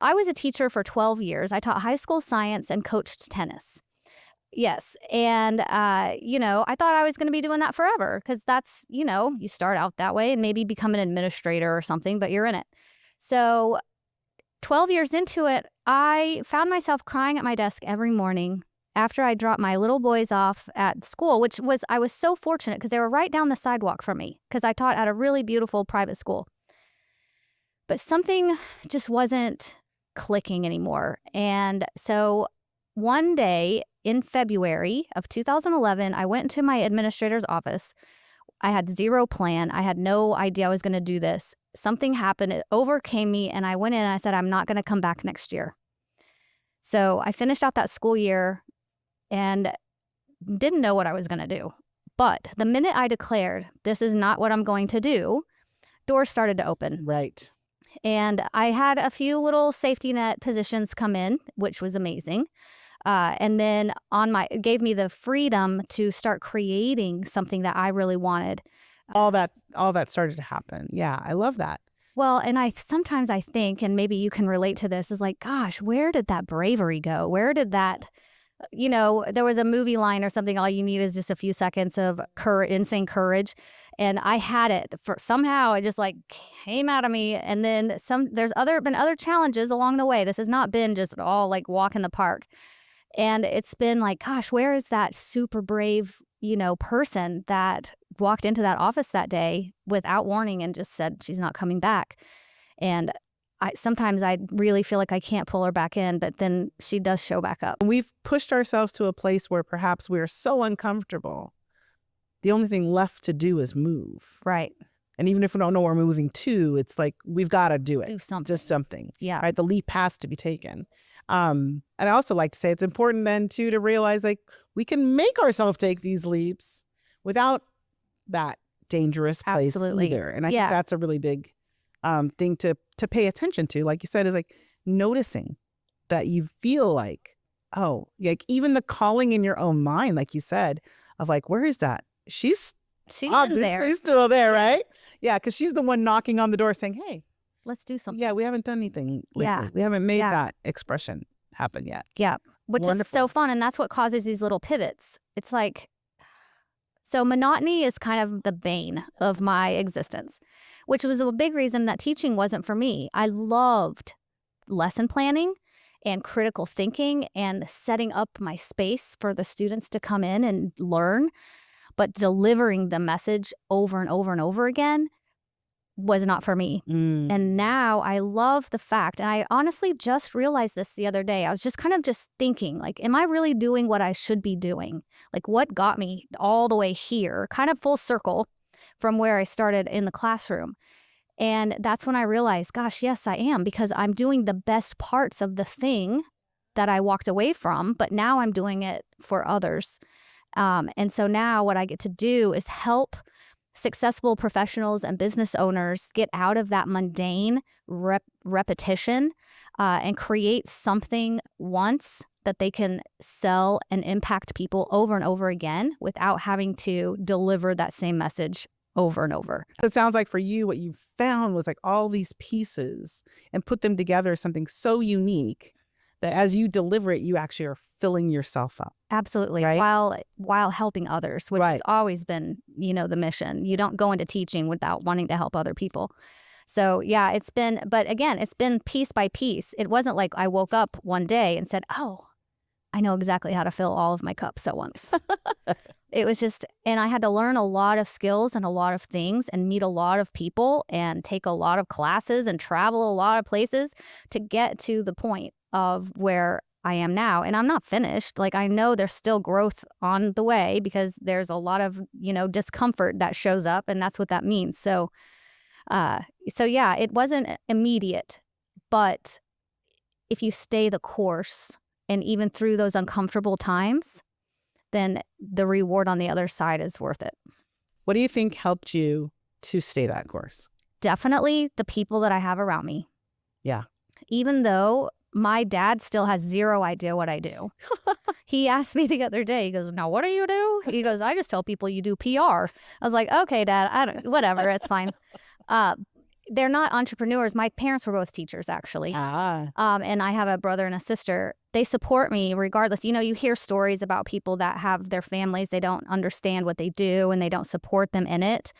I was a teacher for 12 years. I taught high school science and coached tennis. Yes. And, I thought I was going to be doing that forever because that's, you start out that way and maybe become an administrator or something, but you're in it. So 12 years into it, I found myself crying at my desk every morning after I dropped my little boys off at school, I was so fortunate because they were right down the sidewalk from me because I taught at a really beautiful private school. But something just wasn't clicking anymore. And so one day in February of 2011, I went into my administrator's office. I had zero plan. I had no idea I was going to do this. Something happened. It overcame me. And I went in and I said, I'm not going to come back next year. So I finished out that school year and didn't know what I was going to do. But the minute I declared, this is not what I'm going to do, doors started to open. Right. And I had a few little safety net positions come in, which was amazing. And then it gave me the freedom to start creating something that I really wanted. All that started to happen. Yeah, I love that. Well, and sometimes I think, and maybe you can relate to this, is like, gosh, where did that bravery go? Where did that, there was a movie line or something, all you need is just a few seconds of insane courage. And I had it somehow it just came out of me. And then there's been other challenges along the way. This has not been just all like walk in the park. And it's been like, gosh, where is that super brave, person that walked into that office that day without warning and just said she's not coming back? And sometimes I really feel like I can't pull her back in, but then she does show back up. We've pushed ourselves to a place where perhaps we're so uncomfortable. The only thing left to do is move. Right. And even if we don't know where we're moving to, it's like, we've got to do it. Do something. Just something. Yeah. Right. The leap has to be taken. And I also like to say it's important then too to realize we can make ourselves take these leaps without that dangerous place Absolutely. either. And I think that's a really big thing to pay attention to. Like you said, is noticing that you feel even the calling in your own mind, like you said, of where is that? She's there. She's still there, right? Yeah, because she's the one knocking on the door saying, hey, let's do something. Yeah, we haven't done anything lately. Yeah. We haven't made that expression happen yet. Yeah, which Wonderful. is so fun. And that's what causes these little pivots. It's so monotony is kind of the bane of my existence, which was a big reason that teaching wasn't for me. I loved lesson planning and critical thinking and setting up my space for the students to come in and learn, but delivering the message over and over and over again was not for me. And now I love the fact, and I honestly just realized this the other day. I was just kind of just thinking, am I really doing what I should be doing? What got me all the way here, kind of full circle from where I started in the classroom. And that's when I realized, gosh, yes, I am, because I'm doing the best parts of the thing that I walked away from, but now I'm doing it for others. And so now what I get to do is help successful professionals and business owners get out of that mundane repetition and create something once that they can sell and impact people over and over again without having to deliver that same message over and over. It sounds like for you, what you found was all these pieces and put them together as something so unique that as you deliver it, you actually are filling yourself up. Absolutely. Right? While helping others, which has always been, the mission. You don't go into teaching without wanting to help other people. So yeah, but again, it's been piece by piece. It wasn't like I woke up one day and said, oh, I know exactly how to fill all of my cups at once. It was just, and I had to learn a lot of skills and a lot of things and meet a lot of people and take a lot of classes and travel a lot of places to get to the point of where I am now. And I'm not finished. I know there's still growth on the way because there's a lot of, discomfort that shows up, and that's what that means. So yeah, it wasn't immediate, but if you stay the course and even through those uncomfortable times, then the reward on the other side is worth it. What do you think helped you to stay that course? Definitely the people that I have around me. Yeah. Even though my dad still has zero idea what I do. He asked me the other day, he goes, now what do you do? He goes, I just tell people you do PR. I was like, okay, Dad, whatever, it's fine. they're not entrepreneurs. My parents were both teachers, actually. And I have a brother and a sister. They support me regardless. You know, you hear stories about people that have their families, they don't understand what they do and they don't support them in it.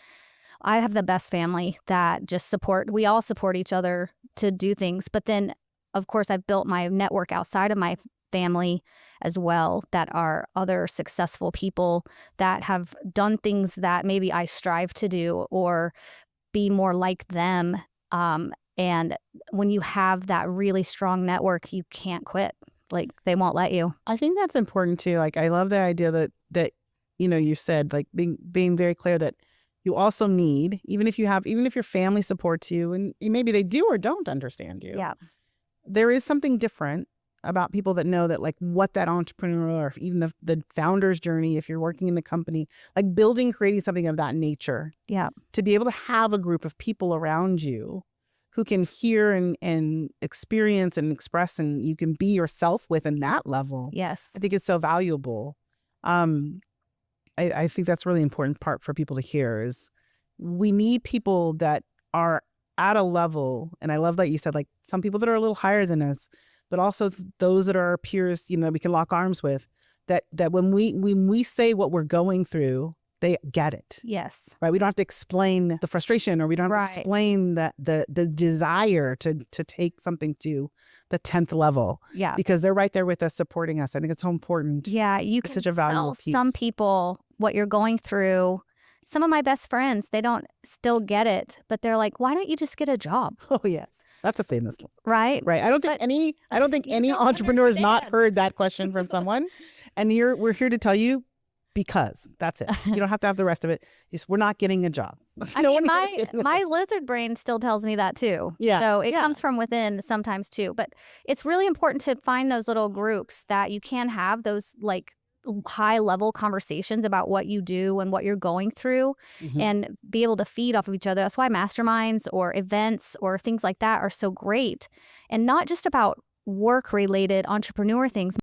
I have the best family that just we all support each other to do things. But then, of course, I've built my network outside of my family as well that are other successful people that have done things that maybe I strive to do or be more like them. And when you have that really strong network, you can't quit. Like, they won't let you. I think that's important too. Like, I love the idea that you know, you said, like, being very clear that you also need, even if your family supports you and maybe they do or don't understand you. Yeah. There is something different about people that know that, like, what that entrepreneur or even the founder's journey, if you're working in a company, like creating something of that nature. Yeah. To be able to have a group of people around you who can hear and experience and express, and you can be yourself with in that level. Yes. I think it's so valuable. I think that's a really important part for people to hear is we need people that are at a level, and I love that you said, like, some people that are a little higher than us, but also those that are our peers, you know, we can lock arms with, that when we say what we're going through, they get it. Yes. Right. We don't have to explain the frustration, or we don't have to explain the desire to take something to the 10th level. Yeah. Because they're right there with us, supporting us. I think it's so important. Yeah. You can such a valuable tell piece. some people what you're going through. Some of my best friends, they don't still get it, but they're like, why don't you just get a job? Oh, yes. That's a famous one. Right. Right. I don't think any entrepreneur has not heard that question from someone. And we're here to tell you, because that's it. You don't have to have the rest of it. Just, we're not getting a job. My lizard brain still tells me that too. Yeah. So it comes from within sometimes too. But it's really important to find those little groups that you can have those, like, high level conversations about what you do and what you're going through, and be able to feed off of each other. That's why masterminds or events or things like that are so great, and not just about work related entrepreneur things.